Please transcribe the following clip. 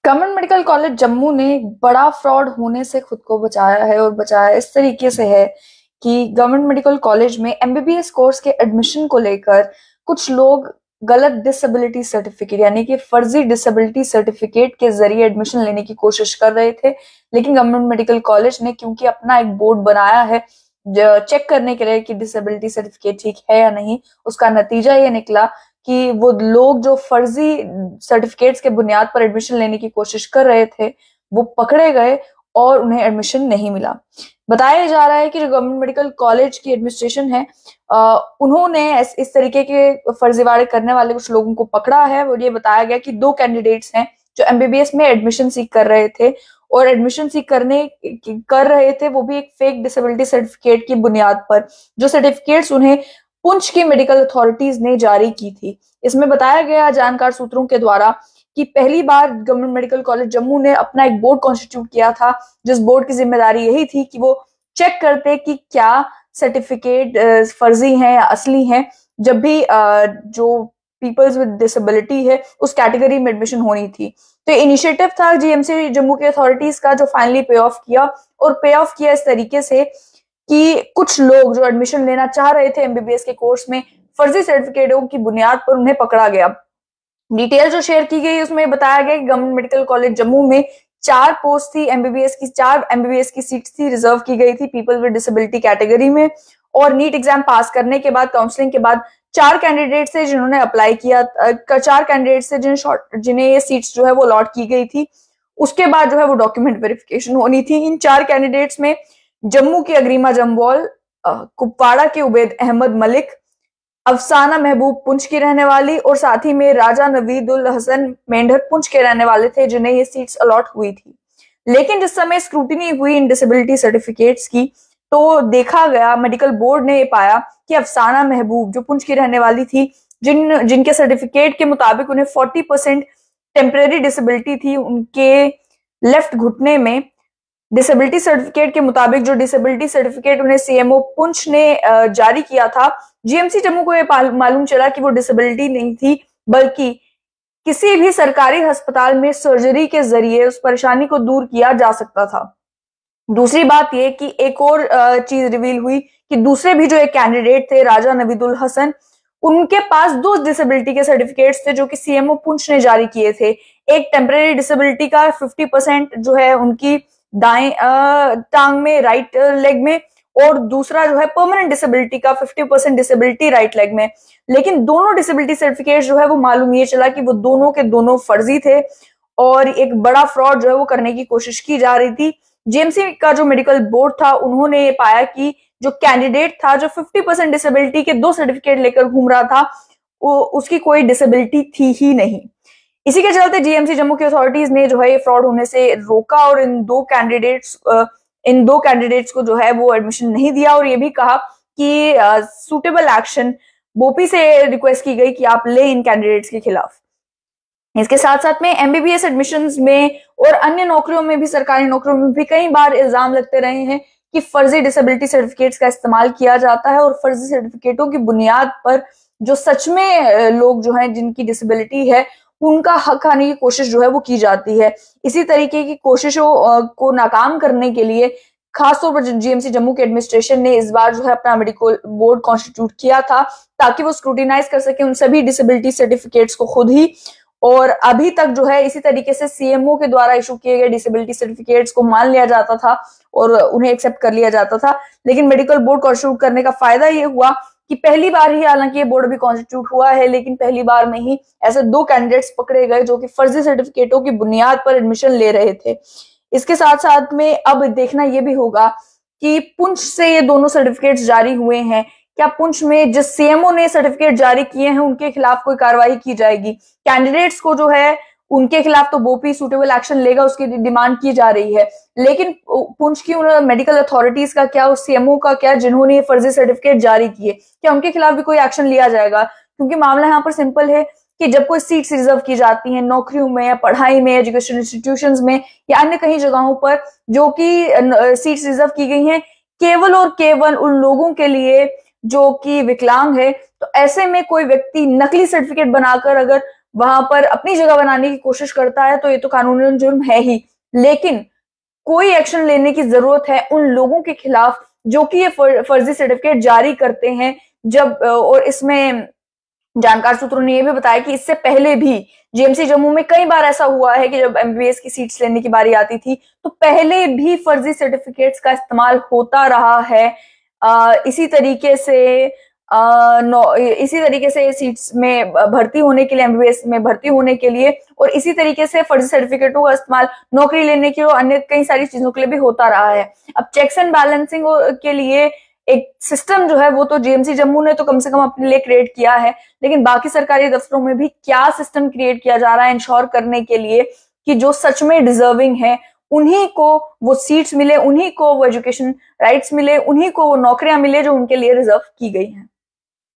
Government medical college Jammu ने एक बड़ा फ्रॉड होने से खुद को बचाया है और बचाया इस तरीके से है कि गवर्नमेंट मेडिकल कॉलेज में एमबीबीएस कोर्स के एडमिशन को लेकर कुछ लोग गलत डिसेबिलिटी सर्टिफिकेट यानी कि फर्जी डिसेबिलिटी सर्टिफिकेट के जरिए एडमिशन लेने की कोशिश कर रहे थे। लेकिन गवर्नमेंट मेडिकल कॉलेज ने क्योंकि अपना एक बोर्ड बनाया है चेक करने के लिए कि डिसेबिलिटी सर्टिफिकेट ठीक है या नहीं, उसका नतीजा ये निकला कि वो लोग जो फर्जी सर्टिफिकेट्स के बुनियाद पर एडमिशन लेने की कोशिश कर रहे थे वो पकड़े गए और उन्हें एडमिशन नहीं मिला। बताया जा रहा है कि जो गवर्नमेंट मेडिकल कॉलेज की एडमिनिस्ट्रेशन है उन्होंने इस तरीके के फर्जीवाड़े करने वाले कुछ लोगों को पकड़ा है। और ये बताया गया कि 2 कैंडिडेट्स हैं जो एमबीबीएस में एडमिशन सीख कर रहे थे और एडमिशन सीख कर रहे थे वो भी एक फेक डिसेबिलिटी सर्टिफिकेट की बुनियाद पर, जो सर्टिफिकेट्स उन्हें पुंछ की मेडिकल अथॉरिटीज ने जारी की थी। इसमें बताया गया जानकार सूत्रों के द्वारा कि पहली बार गवर्नमेंट मेडिकल कॉलेज जम्मू ने अपना एक बोर्ड कॉन्स्टिट्यूट किया था, जिस बोर्ड की जिम्मेदारी यही थी कि वो चेक करते कि क्या सर्टिफिकेट फर्जी हैं या असली हैं। जब भी जो पीपल्स विद डिसेबिलिटी है उस कैटेगरी में एडमिशन होनी थी, तो इनिशिएटिव था जीएमसी जम्मू के अथॉरिटीज का, जो फाइनली पे ऑफ किया। और पे ऑफ किया इस तरीके से कि कुछ लोग जो एडमिशन लेना चाह रहे थे एमबीबीएस के कोर्स में फर्जी सर्टिफिकेटों की बुनियाद पर उन्हें पकड़ा गया। डिटेल जो शेयर की गई उसमें बताया गया कि गवर्नमेंट मेडिकल कॉलेज जम्मू में 4 पोस्ट थी एमबीबीएस की, 4 एमबीबीएस की सीट्स थी, रिजर्व की गई थी पीपल विद डिसेबिलिटी कैटेगरी में। और नीट एग्जाम पास करने के बाद, काउंसलिंग के बाद 4 कैंडिडेट थे जिन्होंने अप्लाई किया, 4 कैंडिडेट थे जिन्हें ये सीट्स जो है वो अलॉट की गई थी। उसके बाद जो है वो डॉक्यूमेंट वेरिफिकेशन होनी थी। इन 4 कैंडिडेट्स में जम्मू की अग्रिमा जम्वाल, कुपवाड़ा के उबैद अहमद मलिक, अफसाना महबूब पुंछ की रहने वाली और साथ ही में राजा नवीदुल हसन मेंढक पुंछ के रहने वाले थे जिन्हें ये सीट्स अलॉट हुई थी। लेकिन जिस समय स्क्रूटिनी हुई इन डिसेबिलिटी सर्टिफिकेट्स की तो देखा गया, मेडिकल बोर्ड ने ये पाया कि अफसाना महबूब जो पुंछ की रहने वाली थी, जिनके सर्टिफिकेट के मुताबिक उन्हें 40% टेम्परेरी डिसेबिलिटी थी, उनके लेफ्ट घुटने में डिसेबिलिटी सर्टिफिकेट के मुताबिक जो डिसेबिलिटी सर्टिफिकेट उन्हें सीएमओ पुंछ ने जारी किया था, जीएमसी जम्मू को यह मालूम चला कि वो डिसेबिलिटी नहीं थी बल्कि किसी भी सरकारी अस्पताल में सर्जरी के जरिए उस परेशानी को दूर किया जा सकता था। दूसरी बात यह कि एक और चीज रिवील हुई कि दूसरे भी जो एक कैंडिडेट थे राजा नवीदुल हसन, उनके पास 2 डिसेबिलिटी के सर्टिफिकेट्स थे जो कि सीएमओ पुंछ ने जारी किए थे। एक टेम्परेरी डिसेबिलिटी का 50% जो है उनकी दाएं टांग में, राइट लेग में, और दूसरा जो है परमानेंट डिसेबिलिटी का 50% डिसेबिलिटी राइट लेग में। लेकिन दोनों डिसेबिलिटी सर्टिफिकेट जो है वो मालूम ये चला कि वो दोनों के दोनों फर्जी थे और एक बड़ा फ्रॉड जो है वो करने की कोशिश की जा रही थी। जीएमसी का जो मेडिकल बोर्ड था उन्होंने ये पाया कि जो कैंडिडेट था जो 50% डिसेबिलिटी के 2 सर्टिफिकेट लेकर घूम रहा था उसकी कोई डिसेबिलिटी थी ही नहीं। इसी के चलते जीएमसी जम्मू की अथॉरिटीज ने जो है ये फ्रॉड होने से रोका और इन दो कैंडिडेट्स को जो है वो एडमिशन नहीं दिया और ये भी कहा कि सूटेबल एक्शन बोपी से रिक्वेस्ट की गई कि आप ले इन कैंडिडेट्स के खिलाफ। इसके साथ साथ में एमबीबीएस एडमिशंस में और अन्य नौकरियों में भी, सरकारी नौकरियों में भी कई बार इल्जाम लगते रहे हैं कि फर्जी डिसेबिलिटी सर्टिफिकेट्स का इस्तेमाल किया जाता है और फर्जी सर्टिफिकेटों की बुनियाद पर जो सच में लोग जो हैं जिनकी डिसेबिलिटी है उनका हक खाने की कोशिश जो है वो की जाती है। इसी तरीके की कोशिशों को नाकाम करने के लिए खासतौर पर जीएमसी जम्मू के एडमिनिस्ट्रेशन ने इस बार जो है अपना मेडिकल बोर्ड कॉन्स्टिट्यूट किया था ताकि वो स्क्रूटिनाइज कर सके उन सभी डिसेबिलिटी सर्टिफिकेट्स को खुद ही। और अभी तक जो है इसी तरीके से सीएमओ के द्वारा इशू किए गए डिसेबिलिटी सर्टिफिकेट्स को मान लिया जाता था और उन्हें एक्सेप्ट कर लिया जाता था। लेकिन मेडिकल बोर्ड कॉन्स्टिट्यूट करने का फायदा ये हुआ कि पहली बार ही, हालांकि ये बोर्ड भी कॉन्स्टिट्यूट हुआ है, लेकिन पहली बार में ही ऐसे 2 कैंडिडेट्स पकड़े गए जो कि फर्जी सर्टिफिकेटों की बुनियाद पर एडमिशन ले रहे थे। इसके साथ साथ में अब देखना यह भी होगा कि पुंछ से ये दोनों सर्टिफिकेट्स जारी हुए हैं, क्या पुंछ में जिस सीएमओ ने सर्टिफिकेट जारी किए हैं उनके खिलाफ कोई कार्रवाई की जाएगी। कैंडिडेट्स को जो है उनके खिलाफ तो बोपी सूटेबल एक्शन लेगा, उसकी डिमांड की जा रही है, लेकिन पुंछ की मेडिकल अथॉरिटीज का क्या, उस सीएमओ का क्या जिन्होंने फर्जी सर्टिफिकेट जारी किए, क्या उनके खिलाफ भी कोई एक्शन लिया जाएगा। क्योंकि मामला यहाँ पर सिंपल है कि जब कोई सीट्स रिजर्व की जाती हैं नौकरियों में या पढ़ाई में, एजुकेशन इंस्टीट्यूशंस में या अन्य कई जगहों पर जो कि सीट्स रिजर्व की गई हैं केवल और केवल उन लोगों के लिए जो कि विकलांग है, तो ऐसे में कोई व्यक्ति नकली सर्टिफिकेट बनाकर अगर वहां पर अपनी जगह बनाने की कोशिश करता है तो ये तो कानूनन जुर्म है ही, लेकिन कोई एक्शन लेने की जरूरत है उन लोगों के खिलाफ जो कि ये फर्जी सर्टिफिकेट जारी करते हैं। जब और इसमें जानकार सूत्रों ने यह भी बताया कि इससे पहले भी जीएमसी जम्मू में कई बार ऐसा हुआ है कि जब एमबीबीएस की सीट्स लेने की बारी आती थी तो पहले भी फर्जी सर्टिफिकेट्स का इस्तेमाल होता रहा है। इसी तरीके से सीट्स में भर्ती होने के लिए, एमबीबीएस में भर्ती होने के लिए, और इसी तरीके से फर्जी सर्टिफिकेटों का इस्तेमाल नौकरी लेने के और अन्य कई सारी चीजों के लिए भी होता रहा है। अब चेक्स एंड बैलेंसिंग के लिए एक सिस्टम जो है वो तो जीएमसी जम्मू ने तो कम से कम अपने लिए क्रिएट किया है, लेकिन बाकी सरकारी दफ्तरों में भी क्या सिस्टम क्रिएट किया जा रहा है इंश्योर करने के लिए कि जो सच में डिजर्विंग है उन्हीं को वो सीट्स मिले, उन्हीं को वो एजुकेशन राइट्स मिले, उन्हीं को वो नौकरियां मिले जो उनके लिए रिजर्व की गई हैं।